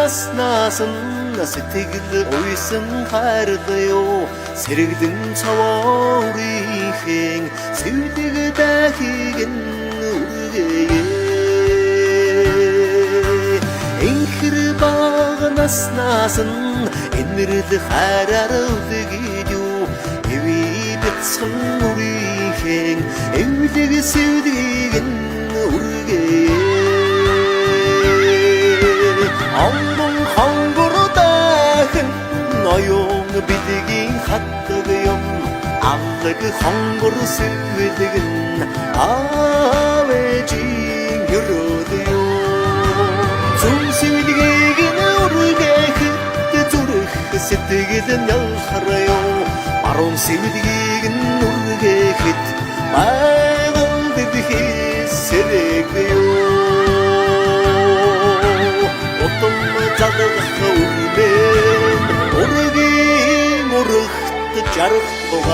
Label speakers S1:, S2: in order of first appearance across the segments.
S1: наснасан сэтгэл уйсан хайрдаю сэрэгдэн цаваарийн сэвдэг дахиг нүргээ энхэр багнаас наасан энэрл хараар үлгийдүү эви бяцхан нүрийн эвлэг сэвдэг нүргээ 엉봉 헝거로다큰 너용 비디긴 핫뜨그용 암르그 헝거로 스웨드근 아웨진 여러드요 숨스위디긴 우르게 그때 두르크 세뜨기든 열하라요 바론 스위디긴 우르게 그때 말걸드드히 세레그요 어떤 자다가 울면 모르기 모르듯 자르도가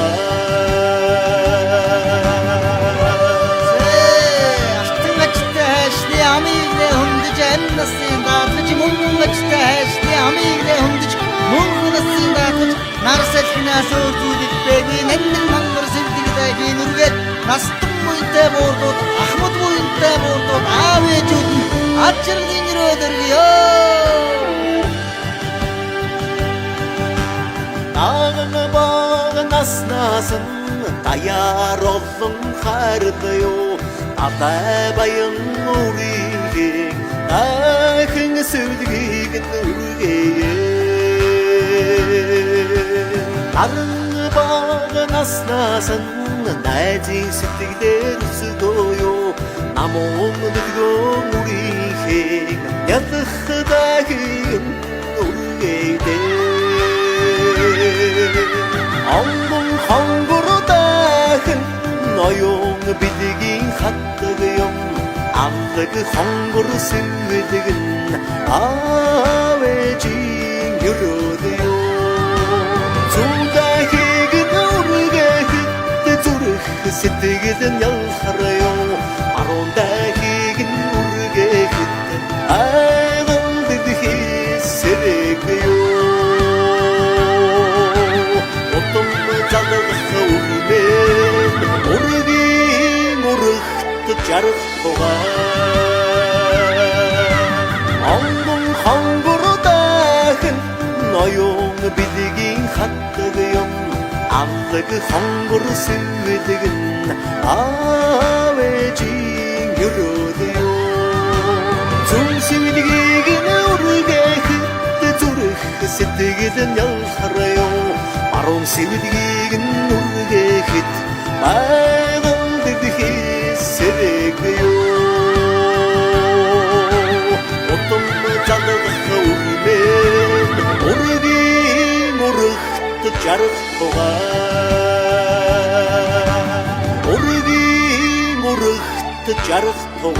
S2: أحتمت تهشلي عميل هم دجال السين داتج ممت تهشلي عميل هم دج ممت السين داتج نارسل فينا سوتي بيبي نن منظر سلدي داكي نورغت نستم وانت بوردوت أحمد وانت بوردوت عاوي جودي أجرني نرودرغيو
S1: 나는 나스나선 다야로성 하르다요 아다바영 우리게 나흥 스드기게 누르게 나는 나스나선 나지 스티기대로 쓰고요 나몽드고 우리게 야드다기 누르게 엉봉 헝거로다큰 너용 비디긴 핫뜨그용 암르그 헝거로 스웨드근 아웨진 여러드요 조다히그 노르게 그때 두르크 세뜨기든 열하라요 아론다히긴 우르게 그때 아건드드히 세레그요 자다가 울면 모르기 모르듯 자르도가 엉봉 헝거로다큰 너용 비디긴 핫뜨그용 암르그 헝거로 스웨드근 아웨진 여러드요 숨스위디긴 우르게 그때 두르크 세뜨기든 열하라요 바론 스위디긴 누르게 휘트 말걸드드히 세레그요 어떤 자다가 울면 모르기 모르듯 자르도가 모르기 모르듯 자르도가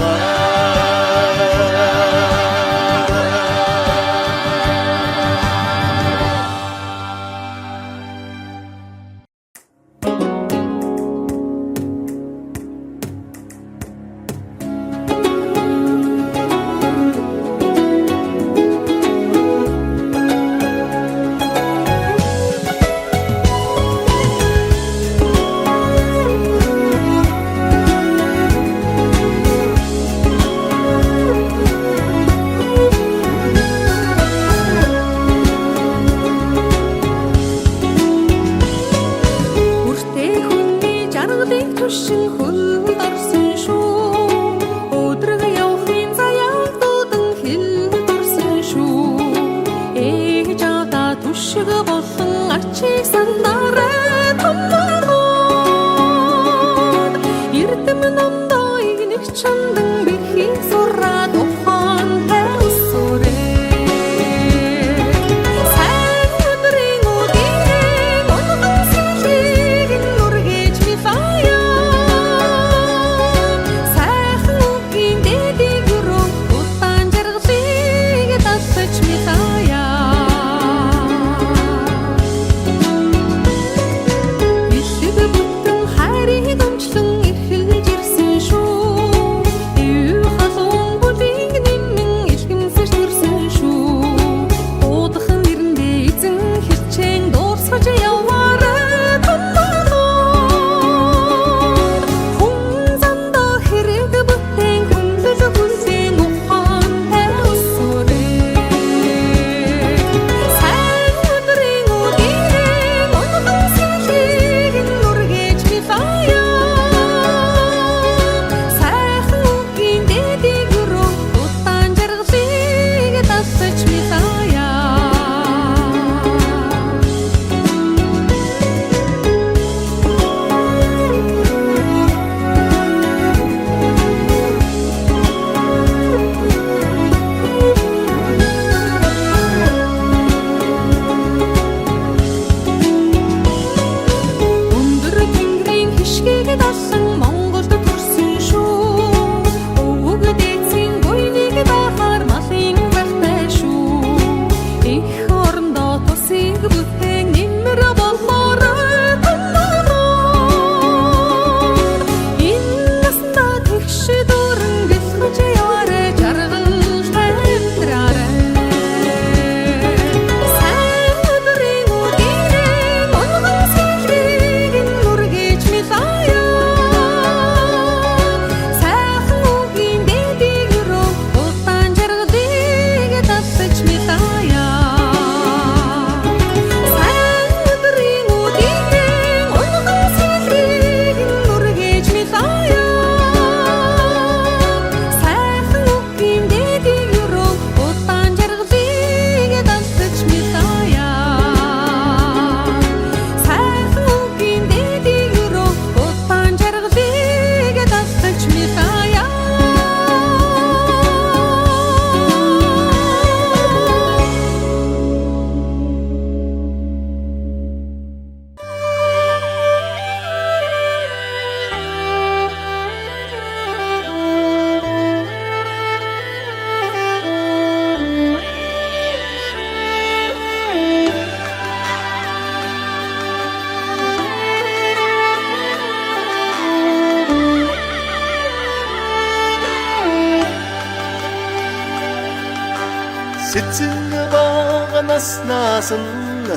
S1: Сэцэн баганаас наасан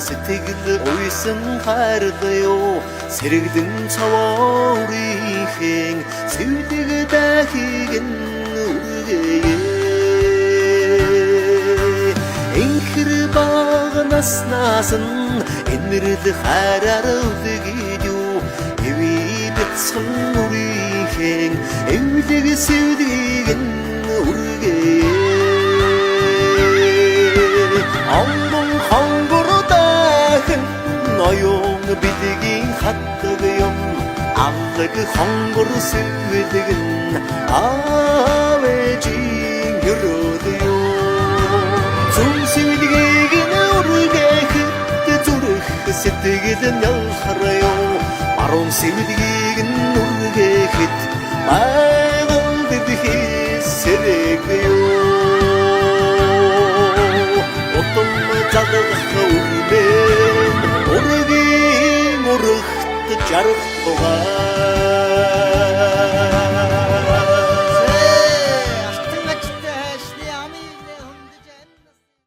S1: сэтгэл уйсан хайрлаа сэрэгдэн цаваарийн сэвдэг дахиг нүргээ энхэр баганаас наасан энэрл хараар үдгийдүү эви битсэн нүрийн эвлэг сэвдэг нүргээ Ангон хонгордахын ноён бидгийн хатдаг юм аллаг хонгор сэвдэгэн авэжин гөрөдөө зүн сэвдгийг нүргэхэд зүрх сэтгэл нялхараа баруун сэвдгийг нүргэхэд байгал дэдхий сэрэгөө Отом задах үрмэн Ургийн урахт жарах тугай